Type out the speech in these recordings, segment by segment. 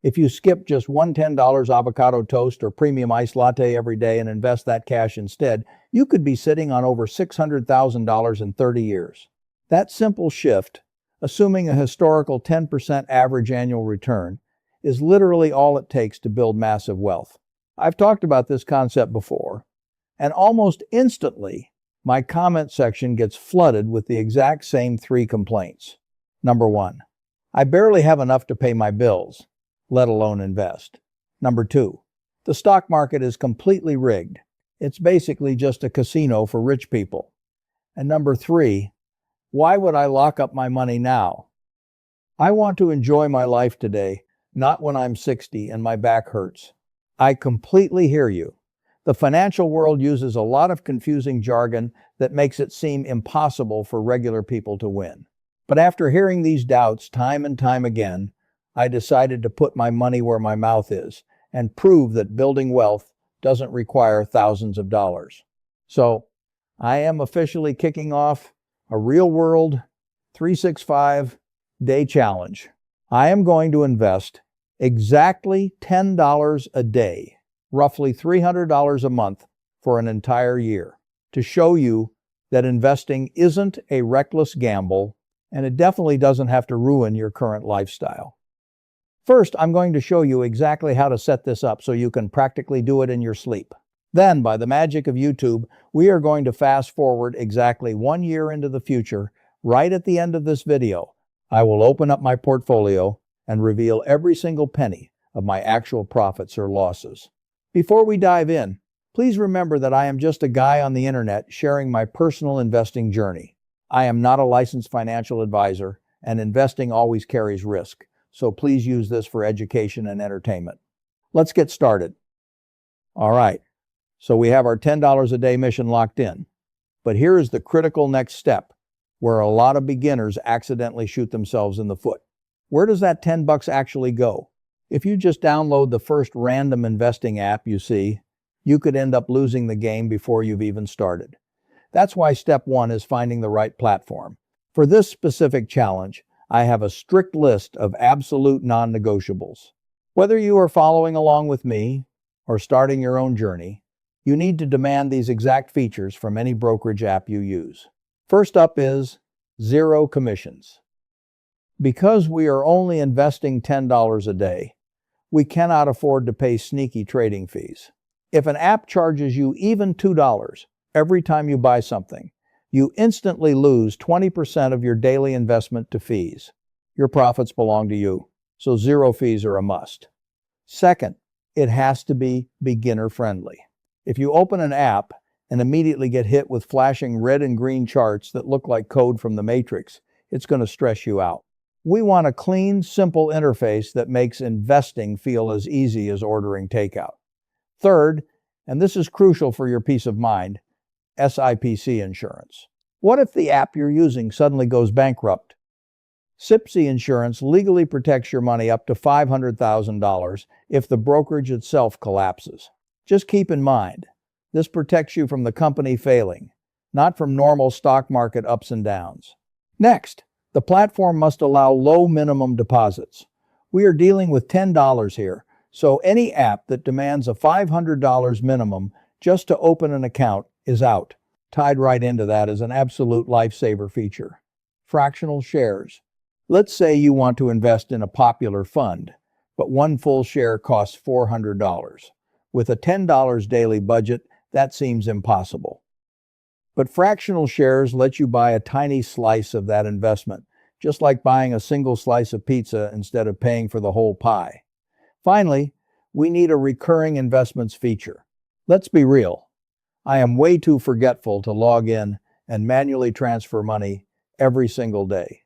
If you skip just one $10 avocado toast or premium iced latte every day and invest that cash instead, you could be sitting on over $600,000 in 30 years. That simple shift, assuming a historical 10% average annual return, is literally all it takes to build massive wealth. I've talked about this concept before, and almost instantly, my comment section gets flooded with the exact same 3 complaints. Number 1, I barely have enough to pay my bills, let alone invest. Number 2, the stock market is completely rigged. It's basically just a casino for rich people. And number 3, why would I lock up my money now? I want to enjoy my life today, not when I'm 60 and my back hurts. I completely hear you. The financial world uses a lot of confusing jargon that makes it seem impossible for regular people to win. But after hearing these doubts time and time again, I decided to put my money where my mouth is and prove that building wealth doesn't require thousands of dollars. So, I am officially kicking off a real-world 365-day challenge. I am going to invest exactly $10 a day, roughly $300 a month, for an entire year, to show you that investing isn't a reckless gamble, and it definitely doesn't have to ruin your current lifestyle. First, I'm going to show you exactly how to set this up so you can practically do it in your sleep. Then, by the magic of YouTube, we are going to fast forward exactly 1 year into the future. Right at the end of this video, I will open up my portfolio and reveal every single penny of my actual profits or losses. Before we dive in, please remember that I am just a guy on the internet sharing my personal investing journey. I am not a licensed financial advisor, and investing always carries risk, so please use this for education and entertainment. Let's get started. All right, so we have our $10 a day mission locked in. But here is the critical next step, where a lot of beginners accidentally shoot themselves in the foot. Where does that $10 actually go? If you just download the first random investing app you see, you could end up losing the game before you've even started. That's why step 1 is finding the right platform. For this specific challenge, I have a strict list of absolute non-negotiables. Whether you are following along with me or starting your own journey, you need to demand these exact features from any brokerage app you use. First up is 0 commissions. Because we are only investing $10 a day, we cannot afford to pay sneaky trading fees. If an app charges you even $2 every time you buy something, you instantly lose 20% of your daily investment to fees. Your profits belong to you, so 0 fees are a must. Second, it has to be beginner-friendly. If you open an app and immediately get hit with flashing red and green charts that look like code from the Matrix, it's going to stress you out. We want a clean, simple interface that makes investing feel as easy as ordering takeout. Third, and this is crucial for your peace of mind, SIPC insurance. What if the app you're using suddenly goes bankrupt? SIPC insurance legally protects your money up to $500,000 if the brokerage itself collapses. Just keep in mind, this protects you from the company failing, not from normal stock market ups and downs. Next, the platform must allow low minimum deposits. We are dealing with $10 here, so any app that demands a $500 minimum just to open an account is out. Tied right into that is an absolute lifesaver feature. Fractional shares. Let's say you want to invest in a popular fund, but one full share costs $400. With a $10 daily budget, that seems impossible. But fractional shares let you buy a tiny slice of that investment, just like buying a single slice of pizza instead of paying for the whole pie. Finally, we need a recurring investments feature. Let's be real. I am way too forgetful to log in and manually transfer money every single day.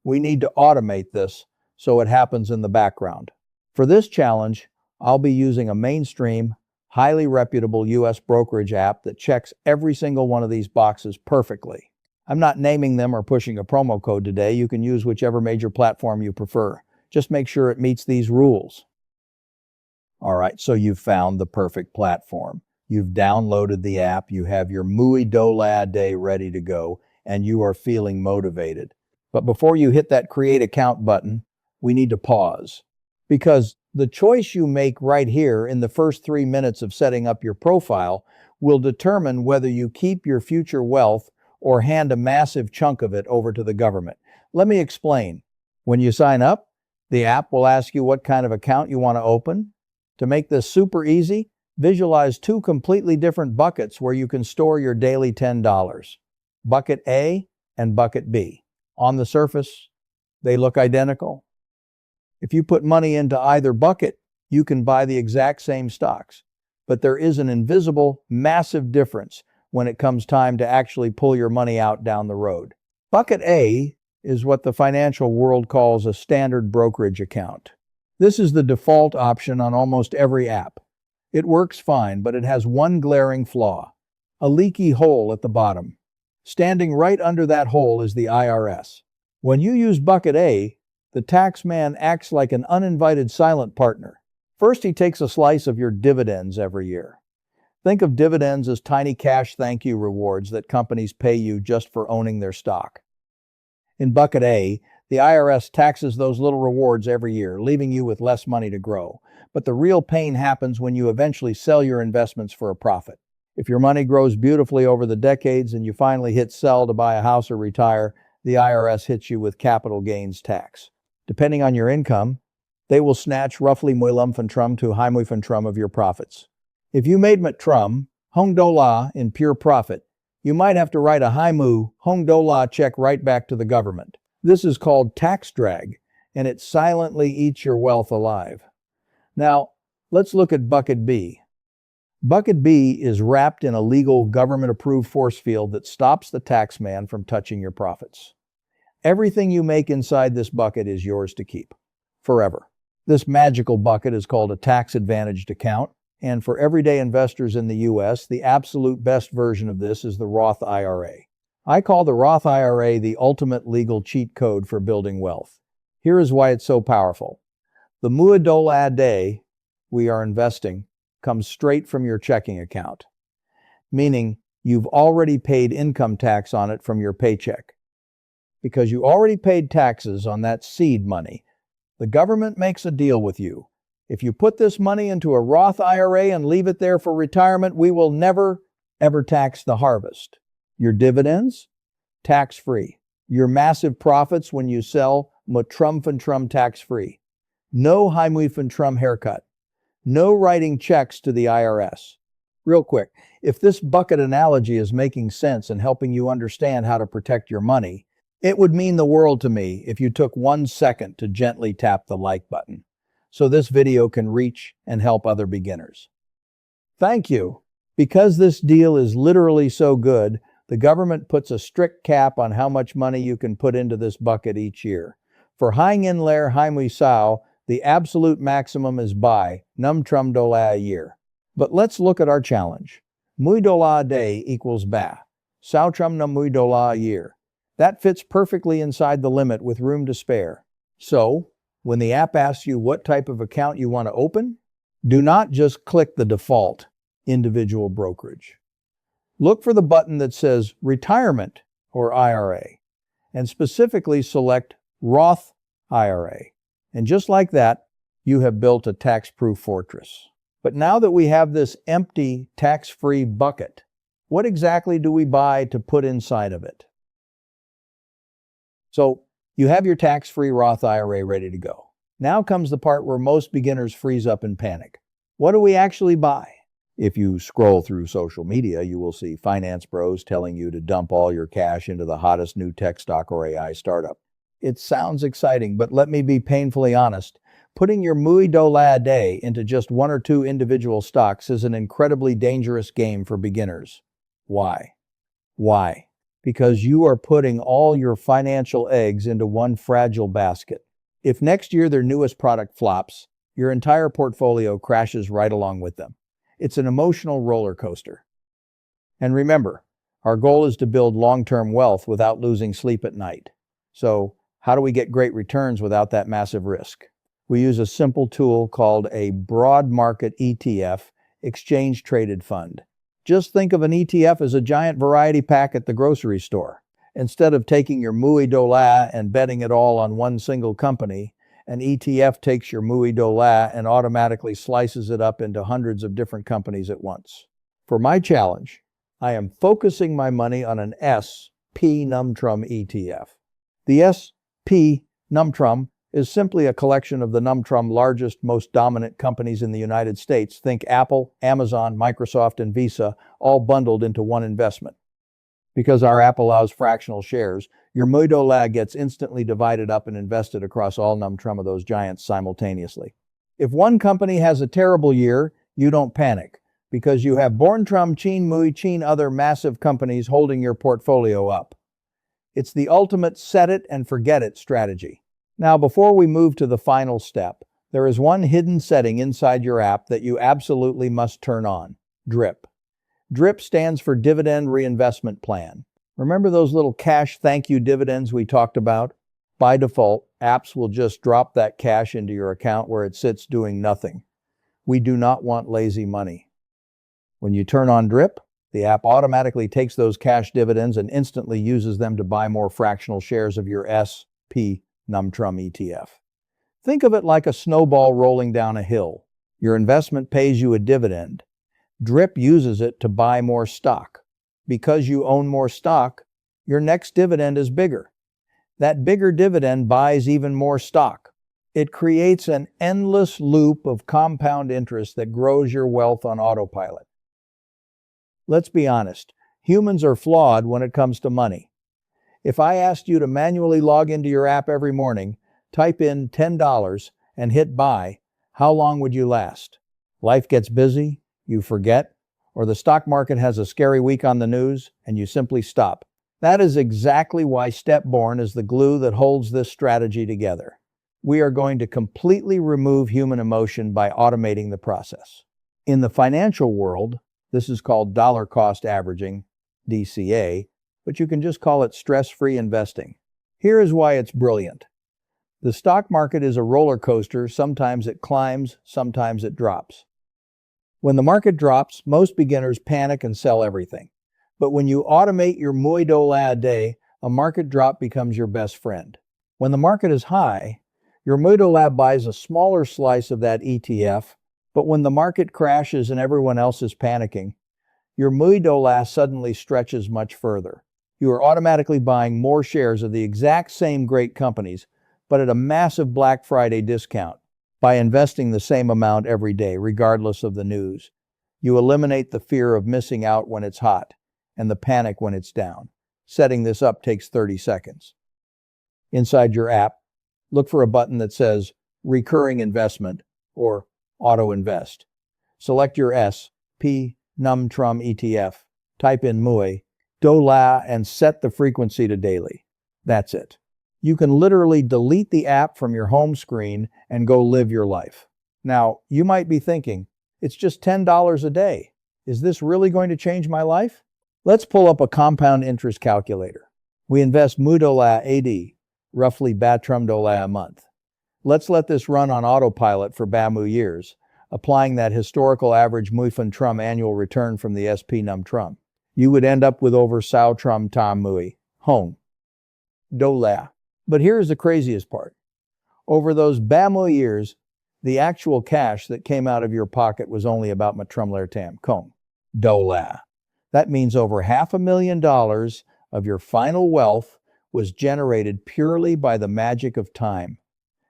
We need to automate this so it happens in the background. For this challenge, I'll be using a mainstream, highly reputable U.S. brokerage app that checks every single one of these boxes perfectly. I'm not naming them or pushing a promo code today. You can use whichever major platform you prefer. Just make sure it meets these rules. All right, so you've found the perfect platform. You've downloaded the app, you have your muy dola day ready to go, and you are feeling motivated. But before you hit that create account button, we need to pause. Because The choice you make right here in the first 3 minutes of setting up your profile will determine whether you keep your future wealth or hand a massive chunk of it over to the government. Let me explain. When you sign up, the app will ask you what kind of account you want to open. To make this super easy, visualize 2 completely different buckets where you can store your daily $10. Bucket A and Bucket B. On the surface, they look identical. If you put money into either bucket, you can buy the exact same stocks. But there is an invisible, massive difference when it comes time to actually pull your money out down the road. Bucket A is what the financial world calls a standard brokerage account. This is the default option on almost every app. It works fine, but it has one glaring flaw: a leaky hole at the bottom. Standing right under that hole is the IRS. When you use Bucket A, the tax man acts like an uninvited silent partner. First, he takes a slice of your dividends every year. Think of dividends as tiny cash thank you rewards that companies pay you just for owning their stock. In Bucket A, the IRS taxes those little rewards every year, leaving you with less money to grow. But the real pain happens when you eventually sell your investments for a profit. If your money grows beautifully over the decades and you finally hit sell to buy a house or retire, the IRS hits you with capital gains tax. Depending on your income, they will snatch roughly $10,000 to $100,000 of your profits. If you made $100,000 in pure profit, you might have to write a $100,000 check right back to the government. This is called tax drag, and it silently eats your wealth alive. Now, let's look at Bucket B. Bucket B is wrapped in a legal, government-approved force field that stops the tax man from touching your profits. Everything you make inside this bucket is yours to keep, forever. This magical bucket is called a tax-advantaged account, and for everyday investors in the U.S., the absolute best version of this is the Roth IRA. I call the Roth IRA the ultimate legal cheat code for building wealth. Here is why it's so powerful. The $100,000 a day we are investing comes straight from your checking account, meaning you've already paid income tax on it from your paycheck. Because you already paid taxes on that seed money, the government makes a deal with you. If you put this money into a Roth IRA and leave it there for retirement, we will never, ever tax the harvest. Your dividends, tax-free. Your massive profits when you sell, trum tax-free. No $100,000 haircut. No writing checks to the IRS. Real quick, if this bucket analogy is making sense and helping you understand how to protect your money, it would mean the world to me if you took 1 second to gently tap the like button, so this video can reach and help other beginners. Thank you. Because this deal is literally so good, the government puts a strict cap on how much money you can put into this bucket each year. For $100,000 $100,000, the absolute maximum is buy $100,000 a year. But let's look at our challenge. $100,000 a day equals ba. $100,000 a year. That fits perfectly inside the limit with room to spare. So, when the app asks you what type of account you want to open, do not just click the default individual brokerage. Look for the button that says Retirement or IRA, and specifically select Roth IRA. And just like that, you have built a tax-proof fortress. But now that we have this empty, tax-free bucket, what exactly do we buy to put inside of it? So, you have your tax-free Roth IRA ready to go. Now comes the part where most beginners freeze up in panic. What do we actually buy? If you scroll through social media, you will see finance bros telling you to dump all your cash into the hottest new tech stock or AI startup. It sounds exciting, but let me be painfully honest. Putting your $100,000 a day into just 1 or 2 individual stocks is an incredibly dangerous game for beginners. Why? Why? Because you are putting all your financial eggs into one fragile basket. If next year their newest product flops, your entire portfolio crashes right along with them. It's an emotional roller coaster. And remember, our goal is to build long-term wealth without losing sleep at night. So, how do we get great returns without that massive risk? We use a simple tool called a broad market ETF, exchange traded fund. Just think of an ETF as a giant variety pack at the grocery store. Instead of taking your $100,000 and betting it all on one single company, an ETF takes your $1 and automatically slices it up into hundreds of different companies at once. For my challenge, I am focusing my money on an SP NumTrum ETF. The SP NumTrum is simply a collection of the NumTrum largest, most dominant companies in the United States. Think Apple, Amazon, Microsoft, and Visa, all bundled into one investment. Because our app allows fractional shares, your $1 gets instantly divided up and invested across all NumTrum of those giants simultaneously. If one company has a terrible year, you don't panic, because you have BornTrum, Chin Mui, Chin other massive companies holding your portfolio up. It's the ultimate set it and forget it strategy. Now, before we move to the final step, there is one hidden setting inside your app that you absolutely must turn on: DRIP. DRIP stands for Dividend Reinvestment Plan. Remember those little cash thank you dividends we talked about? By default, apps will just drop that cash into your account where it sits doing nothing. We do not want lazy money. When you turn on DRIP, the app automatically takes those cash dividends and instantly uses them to buy more fractional shares of your SP NumTrum ETF. Think of it like a snowball rolling down a hill. Your investment pays you a dividend. DRIP uses it to buy more stock. Because you own more stock, your next dividend is bigger. That bigger dividend buys even more stock. It creates an endless loop of compound interest that grows your wealth on autopilot. Let's be honest, humans are flawed when it comes to money. If I asked you to manually log into your app every morning, type in $10 and hit buy, how long would you last? Life gets busy, you forget, or the stock market has a scary week on the news, and you simply stop. That is exactly why Stepborn is the glue that holds this strategy together. We are going to completely remove human emotion by automating the process. In the financial world, this is called dollar cost averaging, DCA, but you can just call it stress-free investing. Here is why it's brilliant. The stock market is a roller coaster. Sometimes it climbs, sometimes it drops. When the market drops, most beginners panic and sell everything. But when you automate your $1 a day, a market drop becomes your best friend. When the market is high, your $1 buys a smaller slice of that ETF, but when the market crashes and everyone else is panicking, your $1 suddenly stretches much further. You are automatically buying more shares of the exact same great companies, but at a massive Black Friday discount. By investing the same amount every day, regardless of the news, you eliminate the fear of missing out when it's hot and the panic when it's down. Setting this up takes 30 seconds. Inside your app, look for a button that says Recurring Investment or Auto Invest. Select your SP NumTrum ETF, type in $1 and set the frequency to daily. That's it. You can literally delete the app from your home screen and go live your life. Now, you might be thinking, it's just $10 a day. Is this really going to change my life? Let's pull up a compound interest calculator. We invest $1 AD, roughly $1 a month. Let's let this run on autopilot for BAMU years, applying that historical average $1 annual return from the SP NumTrum. You would end up with over $1 tam mui, home. $1. But here's the craziest part. Over those BAMU years, the actual cash that came out of your pocket was only about $1 tam, kong. $1. That means over $500,000 of your final wealth was generated purely by the magic of time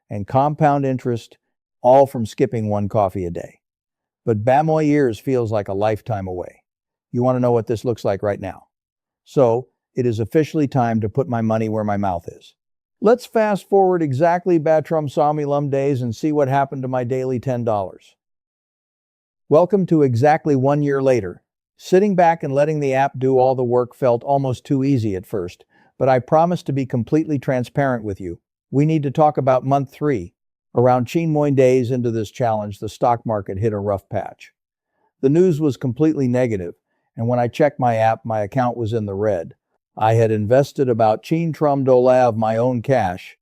and compound interest, all from skipping one coffee a day. But BAMU years feels like a lifetime away. You want to know what this looks like right now? So, it is officially time to put my money where my mouth is. Let's fast forward exactly Batrum Samilam days and see what happened to my daily $10. Welcome to exactly 1 year later. Sitting back and letting the app do all the work felt almost too easy at first, but I promise to be completely transparent with you. We need to talk about month 3. Around Chinmoy days into this challenge, the stock market hit a rough patch. The news was completely negative, and when I checked my app, my account was in the red. I had invested about $1 of my own cash,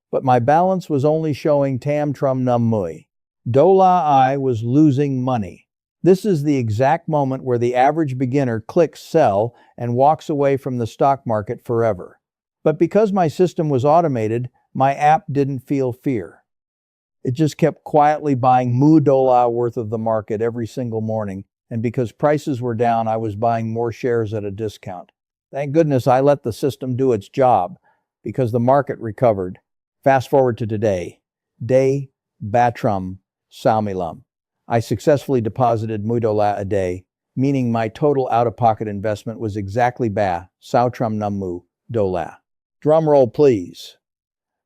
but my balance was only showing tam trum num mui. $1 was losing money. This is the exact moment where the average beginner clicks sell and walks away from the stock market forever. But because my system was automated, my app didn't feel fear. It just kept quietly buying $1 worth of the market every single morning, and because prices were down, I was buying more shares at a discount. Thank goodness I let the system do its job, because the market recovered. Fast forward to today. Day, Batrum, Saumilam. I successfully deposited $1 a day, meaning my total out-of-pocket investment was exactly Sautrum Nummu Dola. Drum roll, please.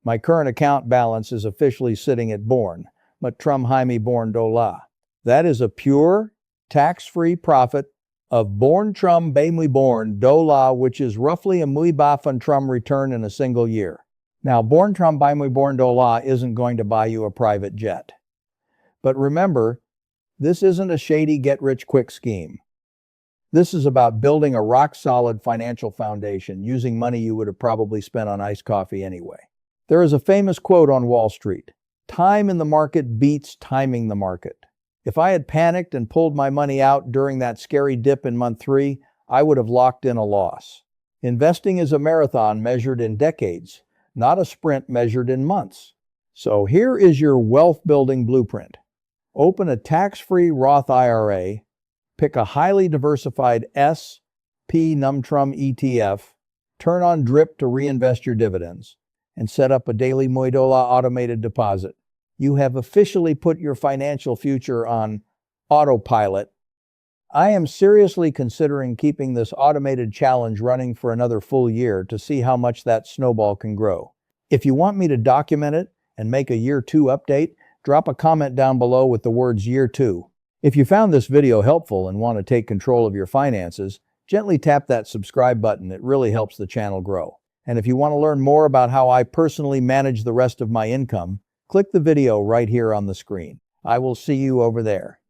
My current account balance is officially sitting at Matrum Jaime Born Dola. That is a pure, tax-free profit of Trum Baimui Born Dola, which is roughly a Muibafan Trum return in a single year. Now, Trum Baimui Born Dola isn't going to buy you a private jet. But remember, this isn't a shady get-rich-quick scheme. This is about building a rock-solid financial foundation using money you would have probably spent on iced coffee anyway. There is a famous quote on Wall Street: "Time in the market beats timing the market." If I had panicked and pulled my money out during that scary dip in month 3, I would have locked in a loss. Investing is a marathon measured in decades, not a sprint measured in months. So here is your wealth-building blueprint. Open a tax-free Roth IRA, pick a highly diversified S&P Numtrum ETF, turn on DRIP to reinvest your dividends, and set up a daily $1 automated deposit. You have officially put your financial future on autopilot. I am seriously considering keeping this automated challenge running for another full year to see how much that snowball can grow. If you want me to document it and make a year 2 update, drop a comment down below with the words year 2. If you found this video helpful and want to take control of your finances, gently tap that subscribe button. It really helps the channel grow. And if you want to learn more about how I personally manage the rest of my income, click the video right here on the screen. I will see you over there.